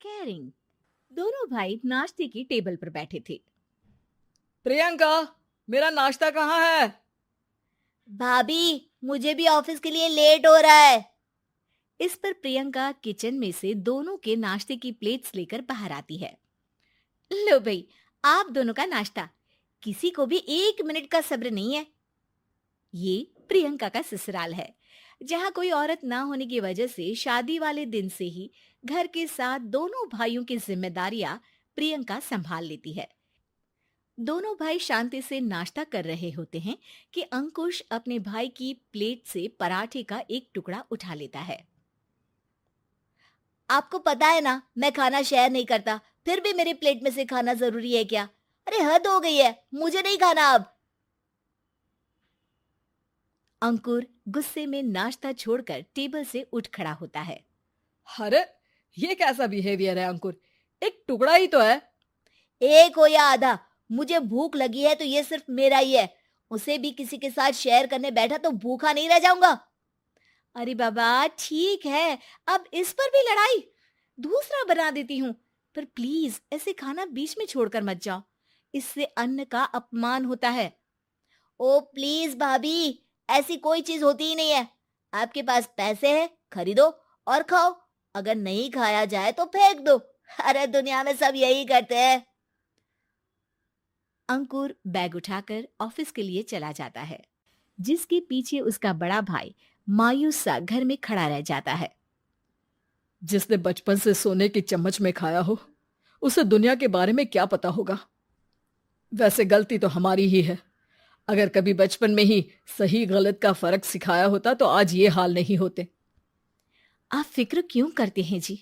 Caring. दोनों भाई नाश्ते की टेबल पर बैठे थे। प्रियंका, मेरा नाश्ता कहाँ है? भाभी, मुझे भी ऑफिस के लिए लेट हो रहा है। इस पर प्रियंका किचन में से दोनों के नाश्ते की प्लेट्स लेकर बाहर आती है। लो भाई, आप दोनों का नाश्ता। किसी को भी 1 मिनट का सब्र नहीं है। ये प्रियंका का ससुराल है, जहाँ कोई औरत ना होने की वजह से शादी वाले दिन से ही घर के साथ दोनों भाइयों की जिम्मेदारियां प्रियंका संभाल लेती है। दोनों भाई शांति से नाश्ता कर रहे होते हैं कि अंकुश अपने भाई की प्लेट से पराठे का एक टुकड़ा उठा लेता है। आपको पता है ना, मैं खाना शेयर नहीं करता, फिर भी मेरी प्लेट में से खाना जरूरी है क्या? अरे हद हो गई है, मुझे नहीं खाना अब। अंकुर गुस्से में नाश्ता छोड़कर टेबल से उठ खड़ा होता है। अरे, ये कैसा बिहेवियर है अंकुर? एक टुकड़ा ही तो है। एक हो या आधा, मुझे भूख लगी है तो ये सिर्फ मेरा ही है। उसे भी किसी के साथ शेयर करने बैठा तो भूखा नहीं रह जाऊंगा। अरे बाबा ठीक है, अब इस पर भी लड़ाई। दूसरा बना देती हूँ, पर प्लीज ऐसे खाना बीच में छोड़कर मत जाओ। इससे अन्न का अपमान होता है। ओ प्लीज भाभी, ऐसी कोई चीज होती ही नहीं है। आपके पास पैसे हैं, खरीदो और खाओ। अगर नहीं खाया जाए तो फेंक दो। अरे दुनिया में सब यही करते हैं। अंकुर बैग उठाकर ऑफिस के लिए चला जाता है, जिसके पीछे उसका बड़ा भाई मायूस सा घर में खड़ा रह जाता है। जिसने बचपन से सोने की चम्मच में खाया हो, उसे दुनिया के बारे में क्या पता होगा। वैसे गलती तो हमारी ही है। अगर कभी बचपन में ही सही गलत का फर्क सिखाया होता तो आज ये हाल नहीं होते। आप फिक्र क्यों करते हैं जी?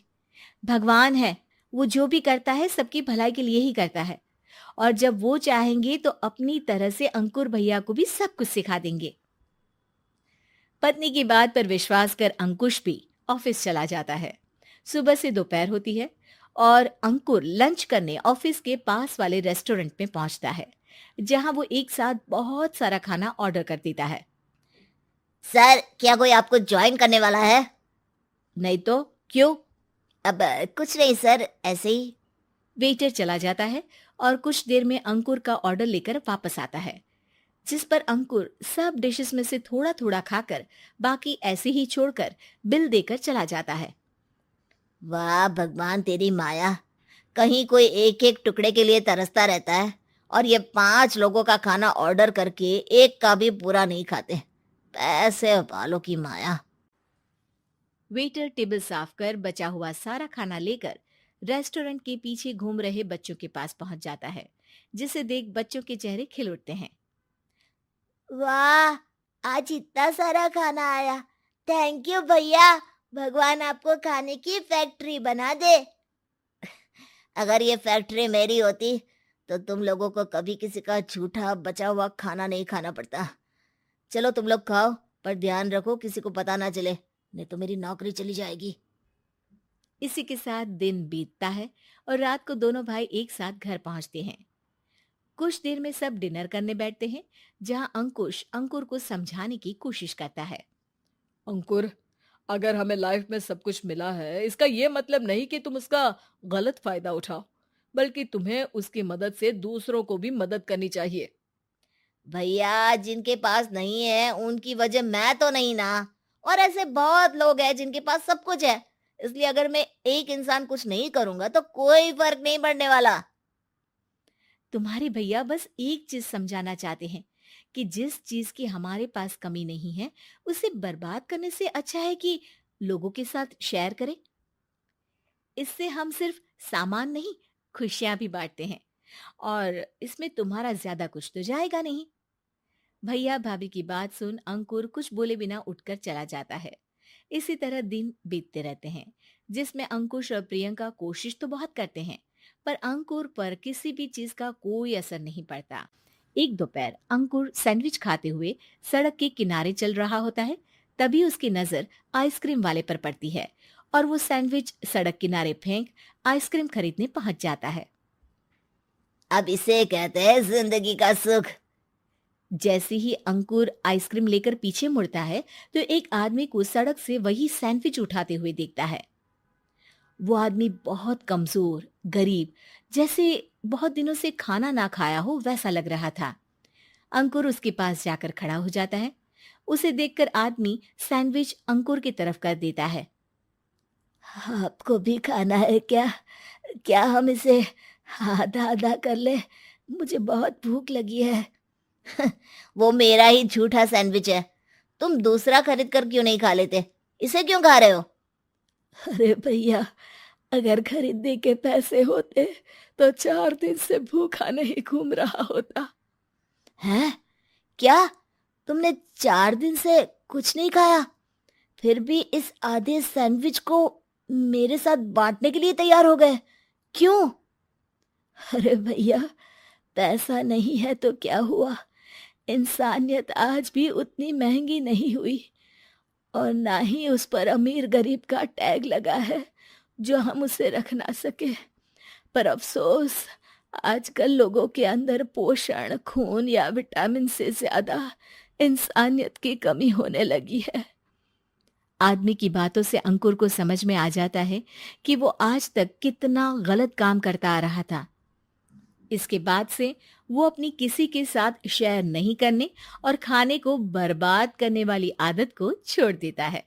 भगवान है, वो जो भी करता है सबकी भलाई के लिए ही करता है। और जब वो चाहेंगे तो अपनी तरह से अंकुर भैया को भी सब कुछ सिखा देंगे। पत्नी की बात पर विश्वास कर अंकुश भी ऑफिस चला जाता है। सुबह से दोपहर होती है और अंकुर लंच करने ऑफिस के पास वाले रेस्टोरेंट में पहुंचता है, जहां वो एक साथ बहुत सारा खाना ऑर्डर कर देता है। सर, क्या कोई आपको ज्वाइन करने वाला है? नहीं तो क्यों? अब कुछ नहीं सर, ऐसे ही। वेटर चला जाता है और कुछ देर में अंकुर का ऑर्डर लेकर वापस आता है, जिस पर अंकुर सब डिशेस में से थोड़ा थोड़ा खाकर बाकी ऐसे ही छोड़कर बिल देकर चला जाता है। वाह भगवान, तेरी माया। कहीं कोई एक एक टुकड़े के लिए तरसता रहता है और ये 5 लोगों का खाना ऑर्डर करके एक का भी पूरा नहीं खाते। पैसे वालों की माया। वेटर टेबल साफ कर बचा हुआ सारा खाना लेकर रेस्टोरेंट के पीछे घूम रहे बच्चों के पास पहुंच जाता है, जिसे देख बच्चों के चेहरे खिल उठते हैं। वाह, आज इतना सारा खाना आया। थैंक यू भैया, भगवान आपको खाने की फैक्ट्री बना दे। अगर ये फैक्ट्री मेरी होती तो तुम लोगों को कभी किसी का झूठा बचा हुआ खाना नहीं खाना पड़ता। चलो तुम लोग खाओ, पर ध्यान रखो किसी को पता ना चले, नहीं तो मेरी नौकरी चली जाएगी। इसी के साथ दिन बीतता है और रात को दोनों भाई एक साथ घर पहुंचते हैं। कुछ देर में सब डिनर करने बैठते हैं, जहां अंकुश अंकुर को समझाने की कोशिश करता है। अंकुर, अगर हमें लाइफ में सब कुछ मिला है, इसका ये मतलब नहीं कि तुम उसका गलत फायदा उठाओ, बल्कि तुम्हें उसकी मदद से दूसरों को भी मदद करनी चाहिए। भैया, जिनके पास नहीं है उनकी वजह मैं तो नहीं ना। और ऐसे बहुत लोग हैं जिनके पास सब कुछ है। इसलिए अगर मैं एक इंसान कुछ नहीं करूंगा तो कोई फर्क नहीं पड़ने वाला। तुम्हारे भैया बस एक चीज समझाना चाहते हैं कि जिस चीज की हमारे पास कमी नहीं है, उसे बर्बाद करने से अच्छा है कि लोगों के साथ शेयर करें। इससे हम सिर्फ सामान नहीं, खुशियां भी बांटते हैं, और इसमें तुम्हारा ज्यादा कुछ तो जाएगा नहीं। भैया भाभी की बात सुन अंकुर कुछ बोले बिना उठकर चला जाता है। इसी तरह दिन बीतते रहते हैं, जिसमें अंकुश और प्रियंका कोशिश तो बहुत करते हैं, पर अंकुर पर किसी भी चीज का कोई असर नहीं पड़ता। एक दोपहर अंकुर सैंडविच खाते हुए सड़क के किनारे चल रहा होता है। तभी उसकी नजर आइसक्रीम वाले पर पड़ती है और वो सैंडविच सड़क किनारे फेंक आइसक्रीम खरीदने पहुंच जाता है। अब इसे कहते हैं जिंदगी का सुख। जैसे ही अंकुर आइसक्रीम लेकर पीछे मुड़ता है तो एक आदमी को सड़क से वही सैंडविच उठाते हुए देखता है। वो आदमी बहुत कमजोर, गरीब, जैसे बहुत दिनों से खाना ना खाया हो वैसा लग रहा था। अंकुर उसके पास जाकर खड़ा हो जाता है। उसे देखकर आदमी सैंडविच अंकुर की तरफ कर देता है। आपको भी खाना है क्या? क्या हम इसे आधा आधा कर ले? मुझे बहुत भूख लगी है। वो मेरा ही झूठा सैंडविच है। तुम दूसरा खरीद कर क्यों नहीं खा लेते? इसे क्यों खा रहे हो? अरे भैया, अगर खरीदने के पैसे होते तो 4 दिन से भूखा नहीं घूम रहा होता। हैं? क्या? तुमने 4 दिन से कुछ नहीं खाया? फिर भी इस आधे सैंडविच को मेरे साथ बांटने के लिए तैयार हो गए? क्यों? अरे भैया, पैसा नहीं है तो क्या हुआ, इंसानियत आज भी उतनी महंगी नहीं हुई, और ना ही उस पर अमीर गरीब का टैग लगा है जो हम उसे रख ना सके। पर अफसोस, आजकल लोगों के अंदर पोषण, खून या विटामिन से ज्यादा इंसानियत की कमी होने लगी है। आदमी की बातों से अंकुर को समझ में आ जाता है कि वो आज तक कितना गलत काम करता आ रहा था। इसके बाद से वो अपनी किसी के साथ शेयर नहीं करने और खाने को बर्बाद करने वाली आदत को छोड़ देता है।